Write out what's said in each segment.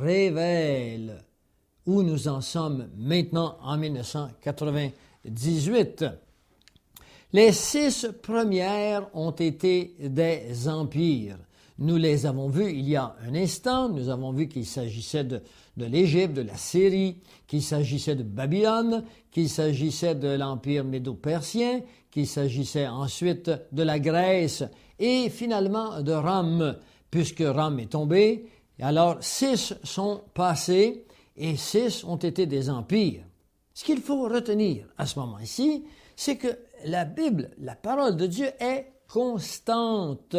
révèle où nous en sommes maintenant en 1998. Les 6 premières ont été des empires. Nous les avons vus il y a un instant. Nous avons vu qu'il s'agissait de l'Égypte, de la Syrie, qu'il s'agissait de Babylone, qu'il s'agissait de l'Empire médo-persien, qu'il s'agissait ensuite de la Grèce et finalement de Rome, puisque Rome est tombée. Alors 6 sont passés et 6 ont été des empires. Ce qu'il faut retenir à ce moment-ci, c'est que la Bible, la parole de Dieu, est constante.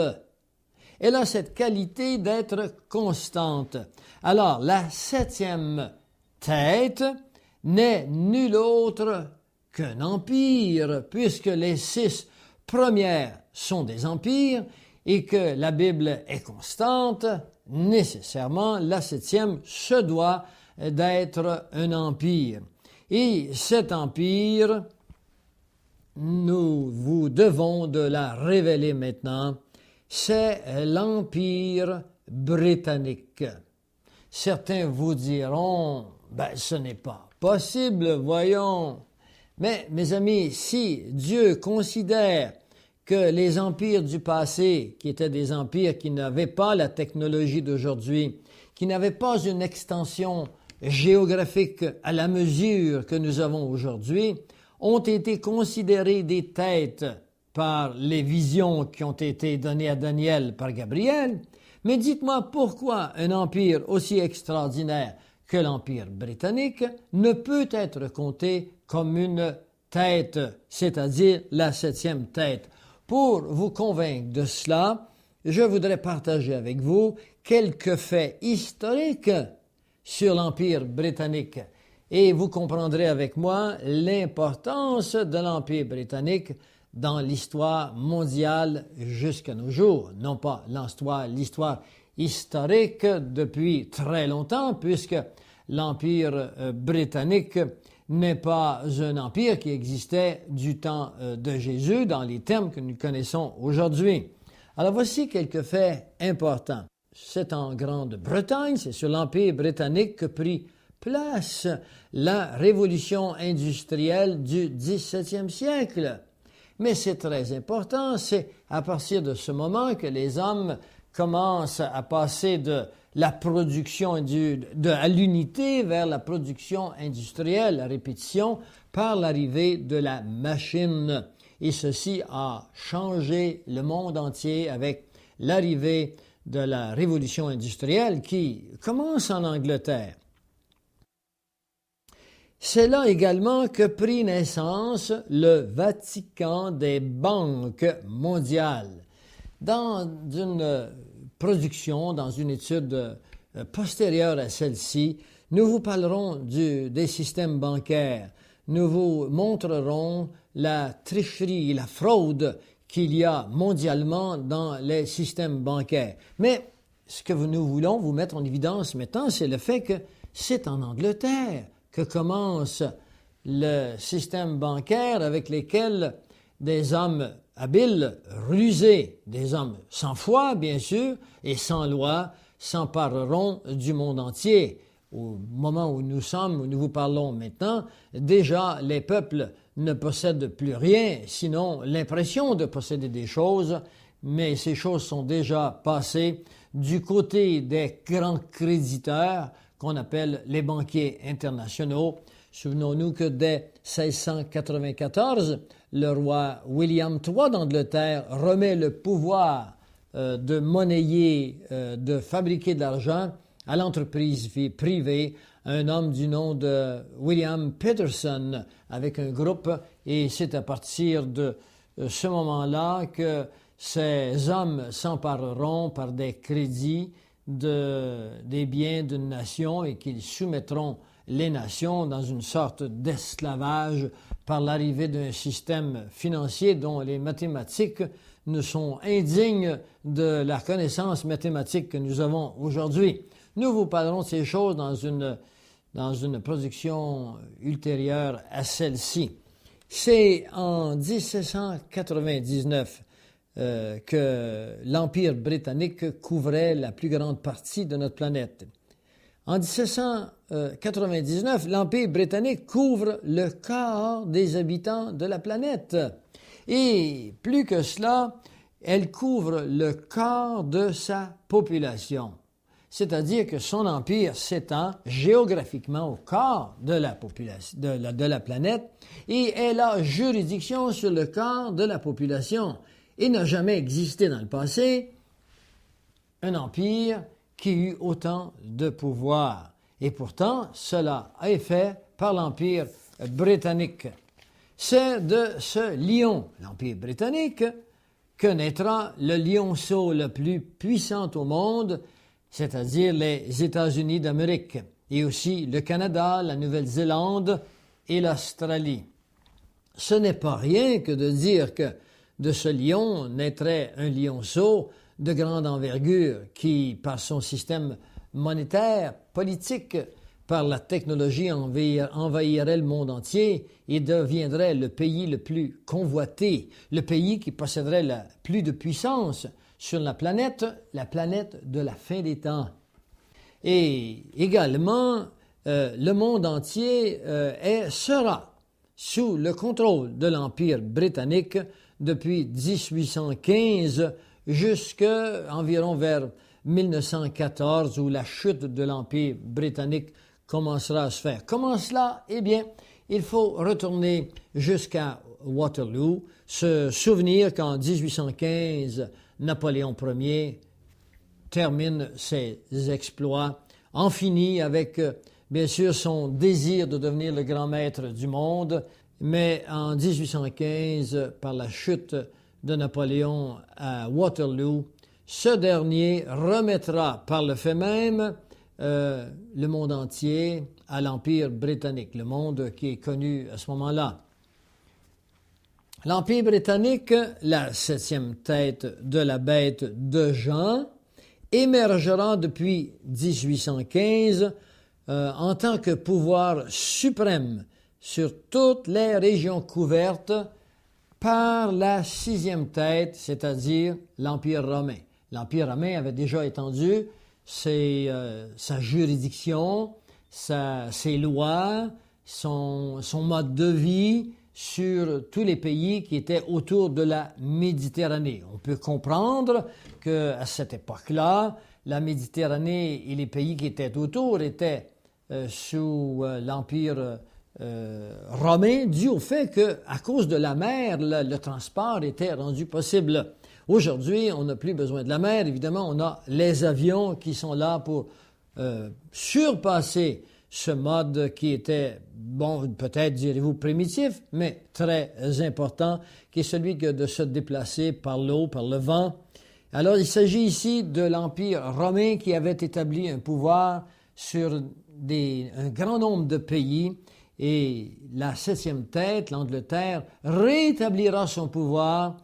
Elle a cette qualité d'être constante. Alors, la 7e tête n'est nulle autre qu'un empire, puisque les 6 premières sont des empires et que la Bible est constante, nécessairement, la 7e se doit d'être un empire. Et cet empire, nous vous devons de la révéler maintenant, c'est l'Empire britannique. Certains vous diront, ce n'est pas possible, voyons. Mais, mes amis, si Dieu considère que les empires du passé, qui étaient des empires qui n'avaient pas la technologie d'aujourd'hui, qui n'avaient pas une extension géographique à la mesure que nous avons aujourd'hui, ont été considérés des têtes par les visions qui ont été données à Daniel par Gabriel. Mais dites-moi pourquoi un empire aussi extraordinaire que l'Empire britannique ne peut être compté comme une tête, c'est-à-dire la 7e tête. Pour vous convaincre de cela, je voudrais partager avec vous quelques faits historiques sur l'Empire britannique. Et vous comprendrez avec moi l'importance de l'Empire britannique dans l'histoire mondiale jusqu'à nos jours. Non pas l'histoire historique depuis très longtemps, puisque l'Empire britannique n'est pas un empire qui existait du temps de Jésus dans les termes que nous connaissons aujourd'hui. Alors voici quelques faits importants. C'est en Grande-Bretagne, c'est sur l'Empire britannique que prit place la révolution industrielle du XVIIe siècle. Mais c'est très important, c'est à partir de ce moment que les hommes commencent à passer de la production à l'unité vers la production industrielle, la répétition, par l'arrivée de la machine. Et ceci a changé le monde entier avec l'arrivée de la révolution industrielle qui commence en Angleterre. C'est là également que prit naissance le Vatican des banques mondiales. Dans une production, dans une étude postérieure à celle-ci, nous vous parlerons des systèmes bancaires. Nous vous montrerons la tricherie et la fraude qu'il y a mondialement dans les systèmes bancaires. Mais ce que nous voulons vous mettre en évidence maintenant, c'est le fait que c'est en Angleterre que commence le système bancaire avec lesquels des hommes habiles, rusés, des hommes sans foi, bien sûr, et sans loi, s'empareront du monde entier. Au moment où nous sommes, où nous vous parlons maintenant, déjà les peuples ne possèdent plus rien, sinon l'impression de posséder des choses, mais ces choses sont déjà passées du côté des grands créditeurs qu'on appelle les banquiers internationaux. Souvenons-nous que dès 1694, le roi William III d'Angleterre remet le pouvoir de monnayer, de fabriquer de l'argent à l'entreprise privée, un homme du nom de William Peterson avec un groupe, et c'est à partir de ce moment-là que ces hommes s'empareront par des crédits des biens d'une nation et qu'ils soumettront les nations dans une sorte d'esclavage par l'arrivée d'un système financier dont les mathématiques ne sont indignes de la connaissance mathématique que nous avons aujourd'hui. Nous vous parlerons de ces choses dans une production ultérieure à celle-ci. C'est en 1799 que l'Empire britannique couvrait la plus grande partie de notre planète. En 1799, l'Empire britannique couvre le quart des habitants de la planète. Et plus que cela, elle couvre le quart de sa population. C'est-à-dire que son empire s'étend géographiquement au quart de la population, de la planète, et elle a juridiction sur le quart de la population. Il n'a jamais existé dans le passé un empire qui eut autant de pouvoir. Et pourtant, cela est fait par l'Empire britannique. C'est de ce lion, l'Empire britannique, que naîtra le lionceau le plus puissant au monde, c'est-à-dire les États-Unis d'Amérique, et aussi le Canada, la Nouvelle-Zélande et l'Australie. Ce n'est pas rien que de dire que de ce lion naîtrait un lionceau de grande envergure qui, par son système monétaire, politique, par la technologie, envahirait le monde entier et deviendrait le pays le plus convoité, le pays qui posséderait le plus de puissance sur la planète de la fin des temps. Et également, le monde entier sera sous le contrôle de l'Empire britannique depuis 1815 jusqu'environ vers 1914 où la chute de l'Empire britannique commencera à se faire. Comment cela? Eh bien, il faut retourner jusqu'à Waterloo, se souvenir qu'en 1815, Napoléon Ier termine ses exploits, en finit avec, bien sûr, son désir de devenir le grand maître du monde, mais en 1815, par la chute de Napoléon à Waterloo, ce dernier remettra par le fait même le monde entier à l'Empire britannique, le monde qui est connu à ce moment-là. L'Empire britannique, la 7e tête de la bête de Jean, émergera depuis 1815 en tant que pouvoir suprême sur toutes les régions couvertes par la 6e tête, c'est-à-dire l'Empire romain. L'Empire romain avait déjà étendu sa juridiction, ses lois, son mode de vie sur tous les pays qui étaient autour de la Méditerranée. On peut comprendre qu'à cette époque-là, la Méditerranée et les pays qui étaient autour étaient sous l'Empire romain, dû au fait qu'à cause de la mer, le transport était rendu possible. Aujourd'hui, on n'a plus besoin de la mer. Évidemment, on a les avions qui sont là pour surpasser ce mode qui était, bon, peut-être direz-vous primitif, mais très important, qui est celui de se déplacer par l'eau, par le vent. Alors, il s'agit ici de l'Empire romain qui avait établi un pouvoir sur un grand nombre de pays, et la 7e tête, l'Angleterre, rétablira son pouvoir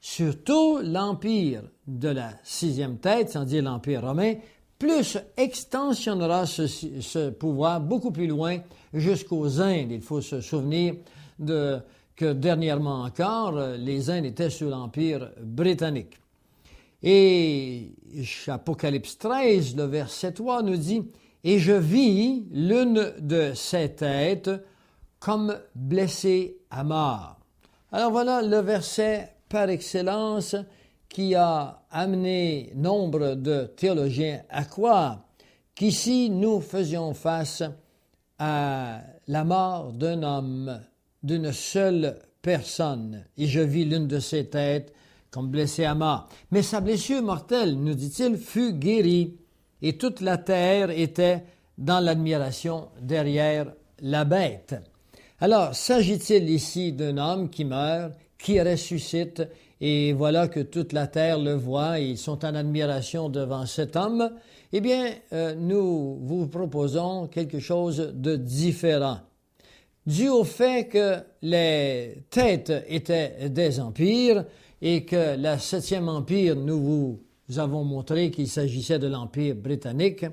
sur tout l'empire de la 6e tête, sans dire l'Empire romain, plus extensionnera ce pouvoir beaucoup plus loin jusqu'aux Indes. Il faut se souvenir que dernièrement encore, les Indes étaient sous l'Empire britannique. Et Apocalypse 13, le verset 3 nous dit « Et je vis l'une de ces têtes comme blessée à mort. » Alors voilà le verset par excellence qui a amené nombre de théologiens à croire qu'ici nous faisions face à la mort d'un homme, d'une seule personne. Et je vis l'une de ses têtes comme blessée à mort. Mais sa blessure mortelle, nous dit-il, fut guérie, et toute la terre était dans l'admiration derrière la bête. Alors, s'agit-il ici d'un homme qui meurt, qui ressuscite, et voilà que toute la terre le voit, et ils sont en admiration devant cet homme? Eh bien, nous vous proposons quelque chose de différent. Dû au fait que les têtes étaient des empires, et que la 7e empire, nous vous avons montré qu'il s'agissait de l'Empire britannique,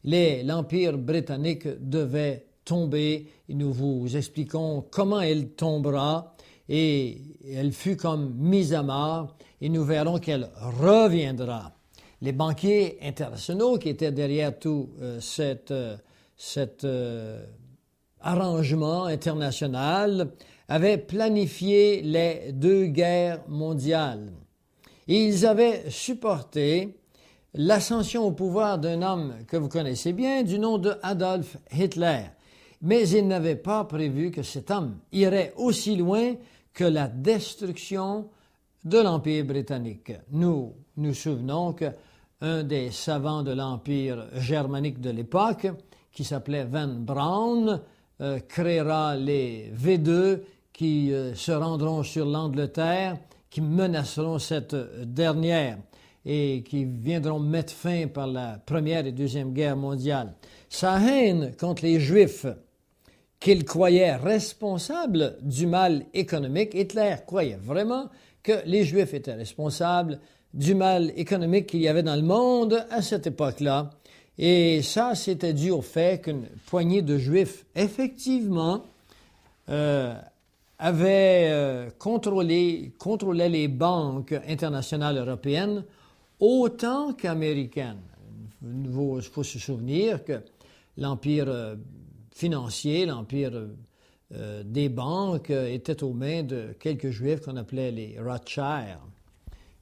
l'Empire britannique devait tomber, et nous vous expliquons comment elle tombera, et elle fut comme mise à mort, et nous verrons qu'elle reviendra. les banquiers internationaux qui étaient derrière tout cet arrangement international avaient planifié les 2 guerres mondiales. Ils avaient supporté l'ascension au pouvoir d'un homme que vous connaissez bien, du nom de Adolf Hitler. Mais ils n'avaient pas prévu que cet homme irait aussi loin que la destruction de l'Empire britannique. Nous nous souvenons qu'un des savants de l'Empire germanique de l'époque, qui s'appelait Von Braun, créera les V2 qui se rendront sur l'Angleterre, qui menaceront cette dernière et qui viendront mettre fin par la Première et Deuxième Guerre mondiale. Sa haine contre les Juifs, qu'il croyait responsables du mal économique, Hitler croyait vraiment que les Juifs étaient responsables du mal économique qu'il y avait dans le monde à cette époque-là. Et ça, c'était dû au fait qu'une poignée de Juifs, effectivement, contrôlait les banques internationales européennes autant qu'américaines. Il faut se souvenir que l'empire financier, l'empire des banques était aux mains de quelques Juifs qu'on appelait les Rothschild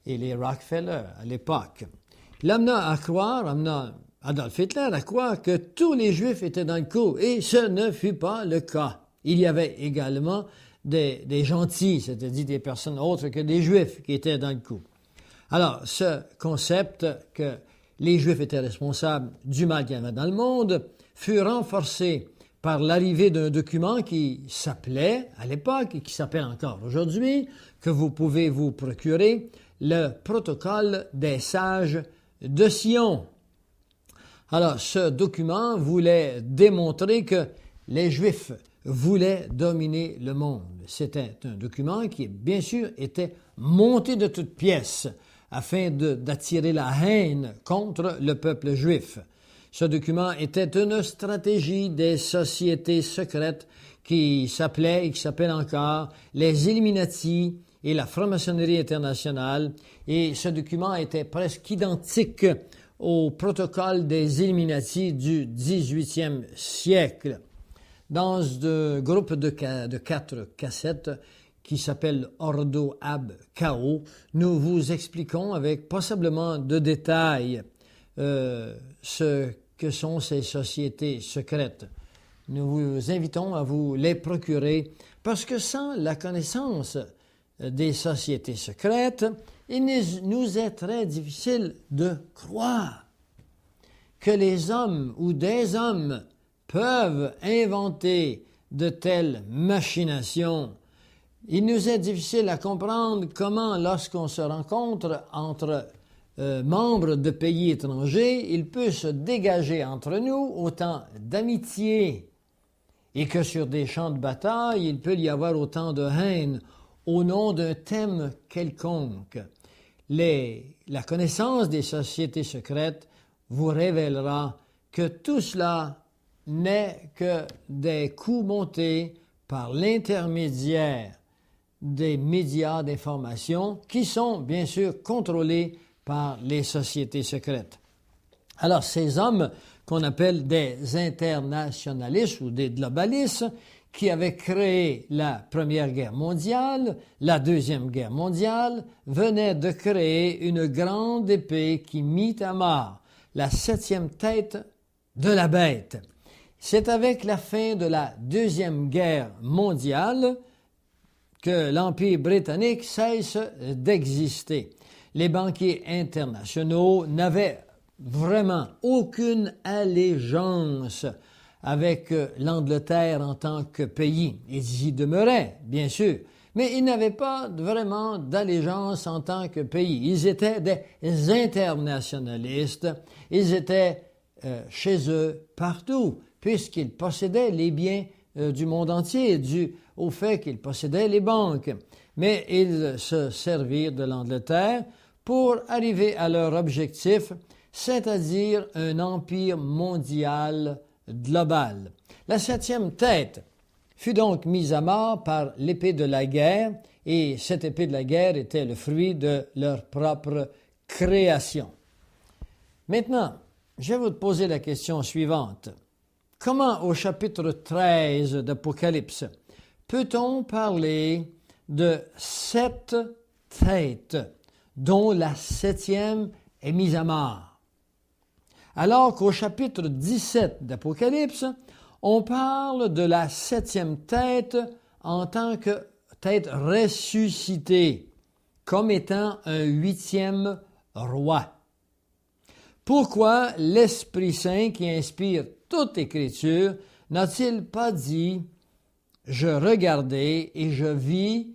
et les Rockefeller à l'époque. Il amena Adolf Hitler à croire que tous les Juifs étaient dans le coup, et ce ne fut pas le cas. Il y avait également des gentils, c'est-à-dire des personnes autres que des Juifs qui étaient dans le coup. Alors, ce concept que les Juifs étaient responsables du mal qu'il y avait dans le monde fut renforcé par l'arrivée d'un document qui s'appelait, à l'époque, et qui s'appelle encore aujourd'hui, que vous pouvez vous procurer, le Protocole des Sages de Sion. Alors, ce document voulait démontrer que les Juifs voulaient dominer le monde. C'était un document qui, bien sûr, était monté de toutes pièces afin d'attirer la haine contre le peuple juif. Ce document était une stratégie des sociétés secrètes qui s'appelait et qui s'appelle encore les Illuminati et la franc-maçonnerie internationale. Et ce document était presque identique au protocole des Illuminati du 18e siècle. Dans un groupe de 4 cassettes qui s'appelle Ordo Ab Chao, nous vous expliquons avec passablement de détails ce que sont ces sociétés secrètes. Nous vous invitons à vous les procurer parce que sans la connaissance des sociétés secrètes, il nous est très difficile de croire que les hommes ou des hommes peuvent inventer de telles machinations. Il nous est difficile à comprendre comment, lorsqu'on se rencontre entre membres de pays étrangers, il peut se dégager entre nous autant d'amitié et que sur des champs de bataille, il peut y avoir autant de haine au nom d'un thème quelconque. La connaissance des sociétés secrètes vous révélera que tout cela n'est que des coups montés par l'intermédiaire des médias d'information qui sont bien sûr contrôlés par les sociétés secrètes. Alors ces hommes qu'on appelle des internationalistes ou des globalistes qui avaient créé la Première Guerre mondiale, la Deuxième Guerre mondiale, venaient de créer une grande épée qui mit à mort la 7e tête de la bête. C'est avec la fin de la Deuxième Guerre mondiale que l'Empire britannique cesse d'exister. Les banquiers internationaux n'avaient vraiment aucune allégeance avec l'Angleterre en tant que pays. Ils y demeuraient, bien sûr, mais ils n'avaient pas vraiment d'allégeance en tant que pays. Ils étaient des internationalistes, ils étaient chez eux partout, puisqu'ils possédaient les biens du monde entier, dû au fait qu'ils possédaient les banques. Mais ils se servirent de l'Angleterre pour arriver à leur objectif, c'est-à-dire un empire mondial global. La 7e tête fut donc mise à mort par l'épée de la guerre, et cette épée de la guerre était le fruit de leur propre création. Maintenant, je vais vous poser la question suivante. Comment, au chapitre 13 d'Apocalypse, peut-on parler de 7 têtes, dont la 7e est mise à mort? Alors qu'au chapitre 17 d'Apocalypse, on parle de la 7e tête en tant que tête ressuscitée, comme étant un 8e roi. Pourquoi l'Esprit Saint qui inspire toute Écriture n'a-t-il pas dit « Je regardai et je vis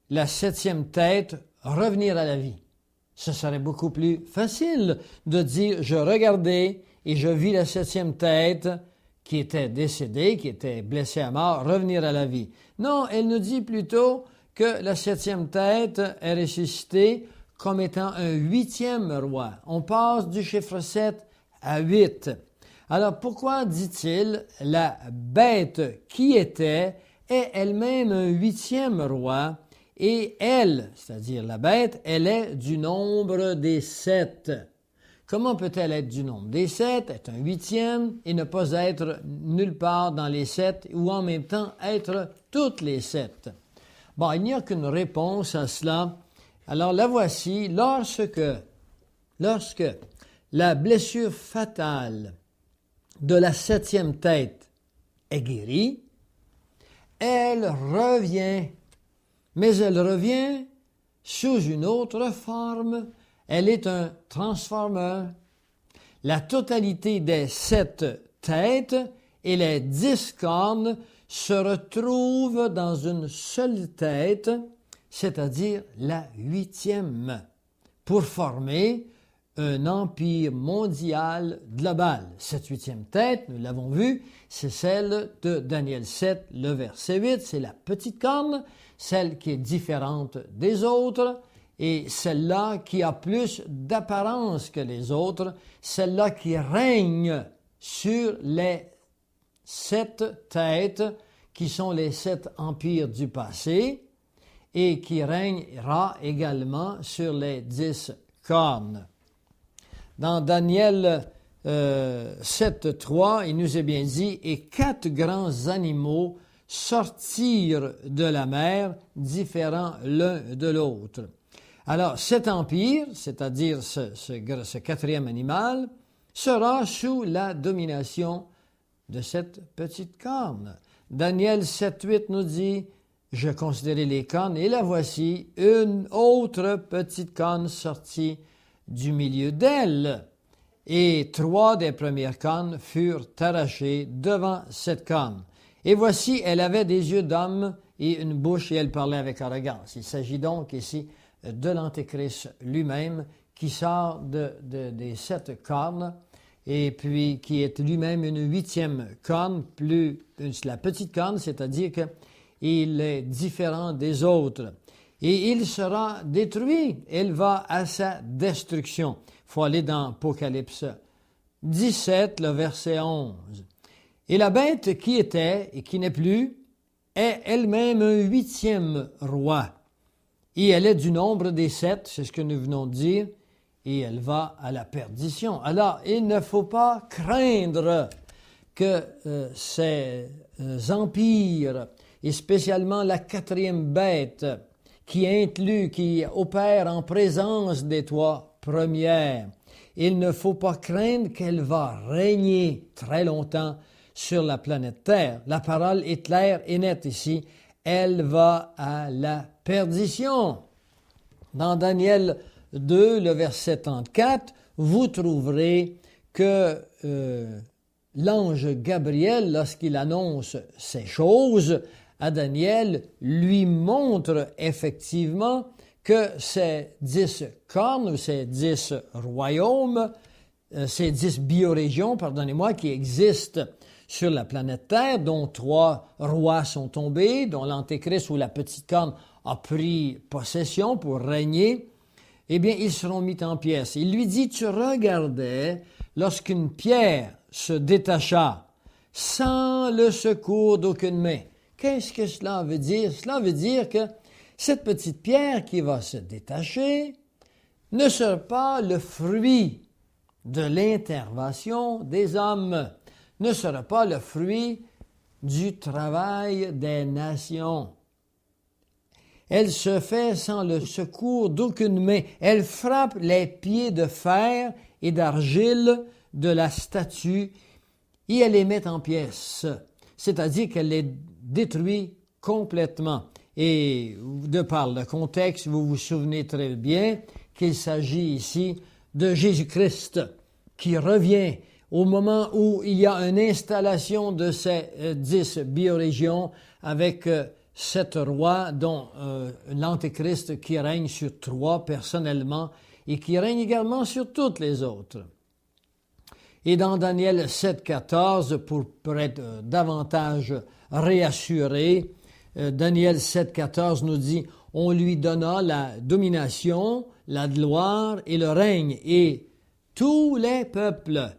la 7e tête revenir à la vie ». Ce serait beaucoup plus facile de dire « Je regardai et je vis la 7e tête qui était décédée, qui était blessée à mort, revenir à la vie ». Non, elle nous dit plutôt que la 7e tête est ressuscitée comme étant un 8e roi. On passe du chiffre 7 à 8. Alors pourquoi dit-il la bête qui était est elle-même un 8e roi et elle, c'est-à-dire la bête, elle est du nombre des 7. Comment peut-elle être du nombre des 7, être un 8e et ne pas être nulle part dans les 7 ou en même temps être toutes les 7? Bon, il n'y a qu'une réponse à cela. Alors la voici, lorsque la blessure fatale de la 7e tête est guérie, elle revient, mais elle revient sous une autre forme. Elle est un transformeur. La totalité des 7 têtes et les 10 cornes se retrouvent dans une seule tête, c'est-à-dire la 8e, pour former un empire mondial global. Cette 8e tête, nous l'avons vu, c'est celle de Daniel 7, le verset 8, c'est la petite corne, celle qui est différente des autres, et celle-là qui a plus d'apparence que les autres, celle-là qui règne sur les 7 têtes, qui sont les 7 empires du passé, et qui régnera également sur les 10 cornes. Dans Daniel 7.3, il nous est bien dit « Et 4 grands animaux sortirent de la mer, différents l'un de l'autre. » Alors, cet empire, c'est-à-dire ce 4e animal, sera sous la domination de cette petite corne. Daniel 7.8 nous dit « Je considérai les cornes, et la voici, une autre petite corne sortie du milieu d'elle. Et 3 des premières cornes furent arrachées devant cette corne. Et voici, elle avait des yeux d'homme et une bouche, et elle parlait avec arrogance. » Il s'agit donc ici de l'Antéchrist lui-même qui sort des 7 cornes et puis qui est lui-même une 8e corne, plus la petite corne, c'est-à-dire qu'il est différent des autres. Et il sera détruit, il va à sa destruction. Il faut aller dans Apocalypse 17, le verset 11. Et la bête qui était et qui n'est plus est elle-même un 8e roi. Et elle est du nombre des 7, c'est ce que nous venons de dire, et elle va à la perdition. Alors, il ne faut pas craindre que ces empires, et spécialement la 4e bête, qui opère en présence des 3 premières, il ne faut pas craindre qu'elle va régner très longtemps sur la planète Terre. La parole est claire et nette ici. Elle va à la perdition. Dans Daniel 2, le verset 34, vous trouverez que l'ange Gabriel, lorsqu'il annonce ces choses à Daniel, lui montre effectivement que ces 10 cornes, ou ces 10 royaumes, ces 10 biorégions, pardonnez-moi, qui existent sur la planète Terre, dont 3 rois sont tombés, dont l'Antéchrist ou la petite corne a pris possession pour régner, eh bien, ils seront mis en pièces. Il lui dit, tu regardais lorsqu'une pierre se détacha sans le secours d'aucune main. Qu'est-ce que cela veut dire? Cela veut dire que cette petite pierre qui va se détacher ne sera pas le fruit de l'intervention des hommes, ne sera pas le fruit du travail des nations. Elle se fait sans le secours d'aucune main. Elle frappe les pieds de fer et d'argile de la statue et elle les met en pièces, c'est-à-dire qu'elle les détruit complètement. Et de par le contexte, vous vous souvenez très bien qu'il s'agit ici de Jésus-Christ qui revient au moment où il y a une installation de ces 10 biorégions avec 7 rois, dont l'Antéchrist qui règne sur 3 personnellement et qui règne également sur toutes les autres. Et dans Daniel 7,14, pour être davantage réassuré, Daniel 7,14 nous dit « On lui donna la domination, la gloire et le règne, et tous les peuples,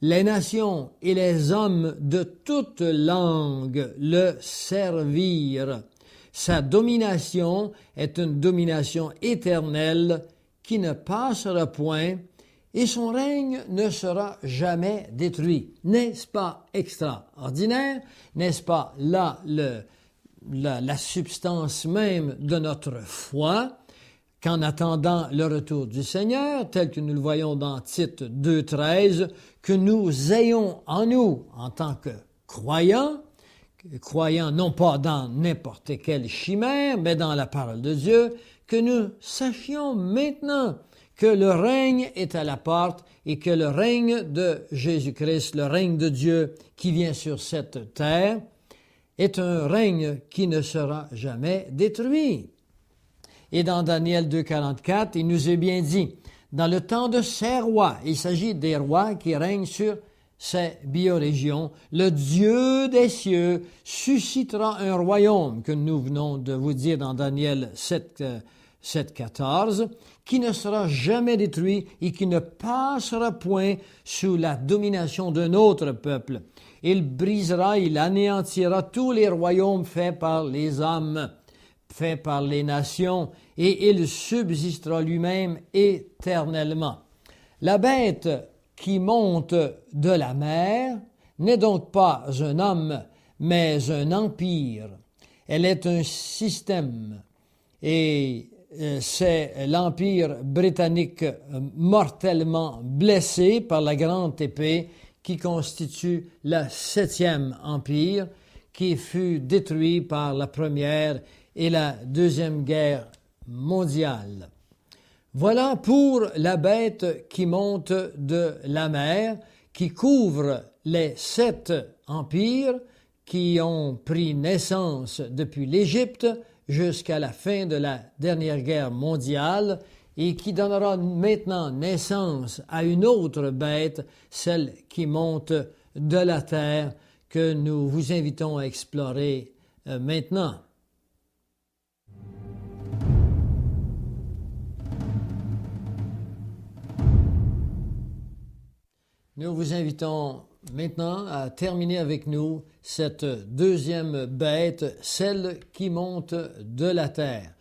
les nations et les hommes de toute langue le servirent. Sa domination est une domination éternelle qui ne passera point, et son règne ne sera jamais détruit. » N'est-ce pas extraordinaire? N'est-ce pas là la substance même de notre foi, qu'en attendant le retour du Seigneur, tel que nous le voyons dans Tite 2,13, que nous ayons en nous, en tant que croyants non pas dans n'importe quelle chimère, mais dans la parole de Dieu, que nous sachions maintenant que le règne est à la porte et que le règne de Jésus-Christ, le règne de Dieu qui vient sur cette terre, est un règne qui ne sera jamais détruit. Et dans Daniel 2,44, il nous est bien dit, dans le temps de ces rois, il s'agit des rois qui règnent sur ces biorégions, le Dieu des cieux suscitera un royaume, que nous venons de vous dire dans Daniel 7,14, qui ne sera jamais détruit et qui ne passera point sous la domination d'un autre peuple. Il brisera, il anéantira tous les royaumes faits par les hommes, faits par les nations, et il subsistera lui-même éternellement. La bête qui monte de la mer n'est donc pas un homme, mais un empire. Elle est un système, et c'est l'Empire britannique mortellement blessé par la grande épée qui constitue le 7e empire qui fut détruit par la Première et la Deuxième Guerre mondiale. Voilà pour la bête qui monte de la mer, qui couvre les 7 empires qui ont pris naissance depuis l'Égypte jusqu'à la fin de la dernière guerre mondiale et qui donnera maintenant naissance à une autre bête, celle qui monte de la terre, que nous vous invitons à explorer maintenant. Nous vous invitons maintenant à terminer avec nous cette deuxième bête, celle qui monte de la terre,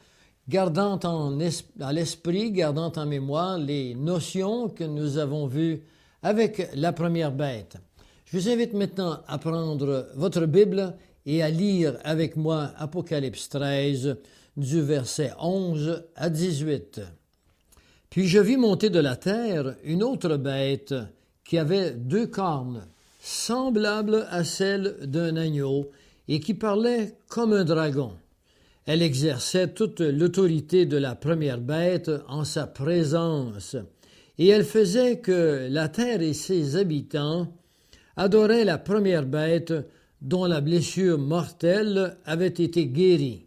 gardant à l'esprit, gardant en mémoire les notions que nous avons vues avec la première bête. Je vous invite maintenant à prendre votre Bible et à lire avec moi Apocalypse 13, du verset 11 à 18. « Puis je vis monter de la terre une autre bête qui avait 2 cornes, semblables à celles d'un agneau, et qui parlait comme un dragon. Elle exerçait toute l'autorité de la première bête en sa présence, et elle faisait que la terre et ses habitants adoraient la première bête dont la blessure mortelle avait été guérie.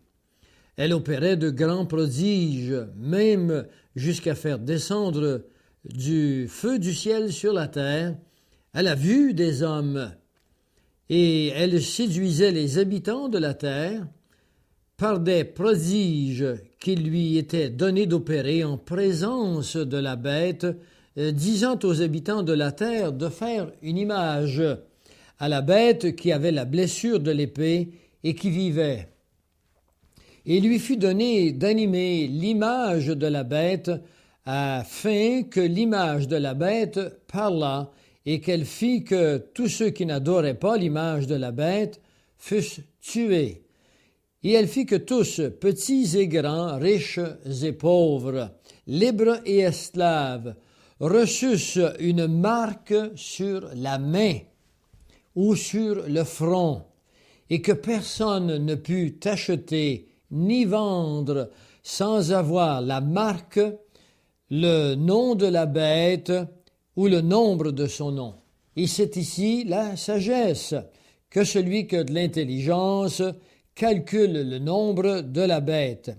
Elle opérait de grands prodiges, même jusqu'à faire descendre du feu du ciel sur la terre, à la vue des hommes, et elle séduisait les habitants de la terre par des prodiges qu'il lui était donné d'opérer en présence de la bête, disant aux habitants de la terre de faire une image à la bête qui avait la blessure de l'épée et qui vivait. Et il lui fut donné d'animer l'image de la bête afin que l'image de la bête parlât et qu'elle fit que tous ceux qui n'adoraient pas l'image de la bête fussent tués. Et elle fit que tous, petits et grands, riches et pauvres, libres et esclaves, reçussent une marque sur la main ou sur le front, et que personne ne put acheter ni vendre sans avoir la marque, le nom de la bête ou le nombre de son nom. Et c'est ici la sagesse, que celui qui a de l'intelligence calcule le nombre de la bête,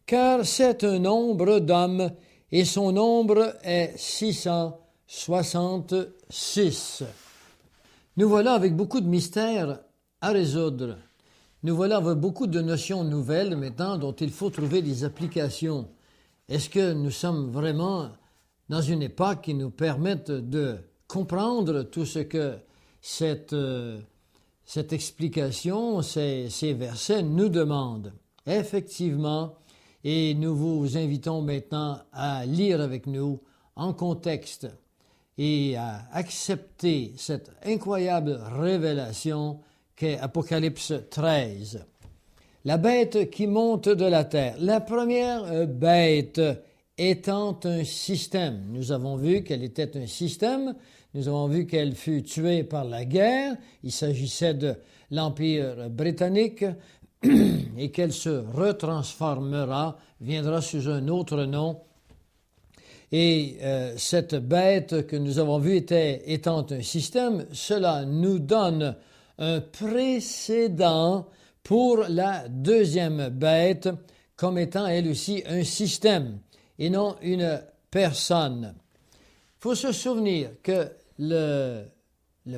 car c'est un nombre d'hommes, et son nombre est 666. Nous voilà avec beaucoup de mystères à résoudre. Nous voilà avec beaucoup de notions nouvelles maintenant dont il faut trouver des applications. Est-ce que nous sommes vraiment dans une époque qui nous permette de comprendre tout ce que cette explication, ces versets nous demandent? Effectivement, et nous vous invitons maintenant à lire avec nous en contexte et à accepter cette incroyable révélation qu'est Apocalypse 13. La bête qui monte de la terre. La première bête étant un système. Nous avons vu qu'elle était un système. Nous avons vu qu'elle fut tuée par la guerre. Il s'agissait de l'Empire britannique et qu'elle se retransformera, viendra sous un autre nom. Et cette bête que nous avons vue étant un système, cela nous donne un précédent pour la deuxième bête comme étant elle aussi un système et non une personne. Il faut se souvenir que le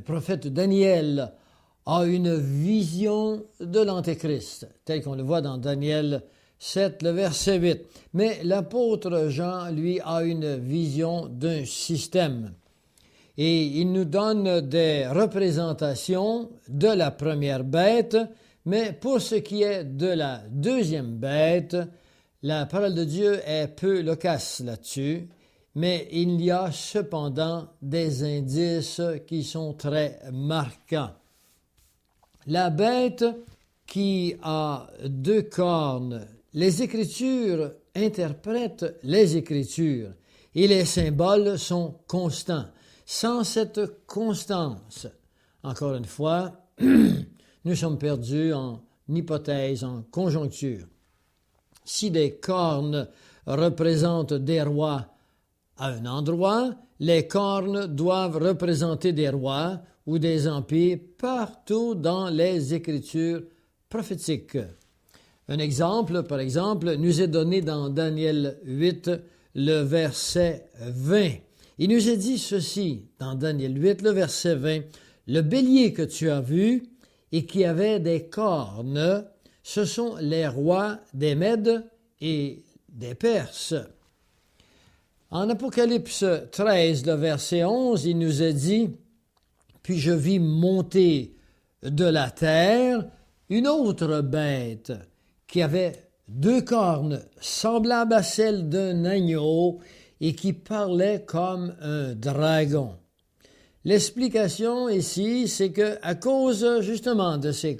prophète Daniel a une vision de l'Antéchrist, tel qu'on le voit dans Daniel 7, le verset 8. Mais l'apôtre Jean, lui, a une vision d'un système. Et il nous donne des représentations de la première bête, mais pour ce qui est de la deuxième bête, la parole de Dieu est peu loquace là-dessus, mais il y a cependant des indices qui sont très marquants. La bête qui a 2 cornes, les Écritures interprètent les Écritures et les symboles sont constants. Sans cette constance, encore une fois, nous sommes perdus en hypothèse, en conjoncture. Si des cornes représentent des rois à un endroit, les cornes doivent représenter des rois ou des empires partout dans les Écritures prophétiques. Un exemple, par exemple, nous est donné dans Daniel 8, le verset 20. Il nous est dit ceci, dans Daniel 8, le verset 20, « Le bélier que tu as vu et qui avait des cornes, ce sont les rois des Mèdes et des Perses. » En Apocalypse 13, le verset 11, il nous est dit, « Puis je vis monter de la terre une autre bête qui avait 2 cornes semblables à celles d'un agneau et qui parlait comme un dragon. » L'explication ici, c'est que à cause justement de ces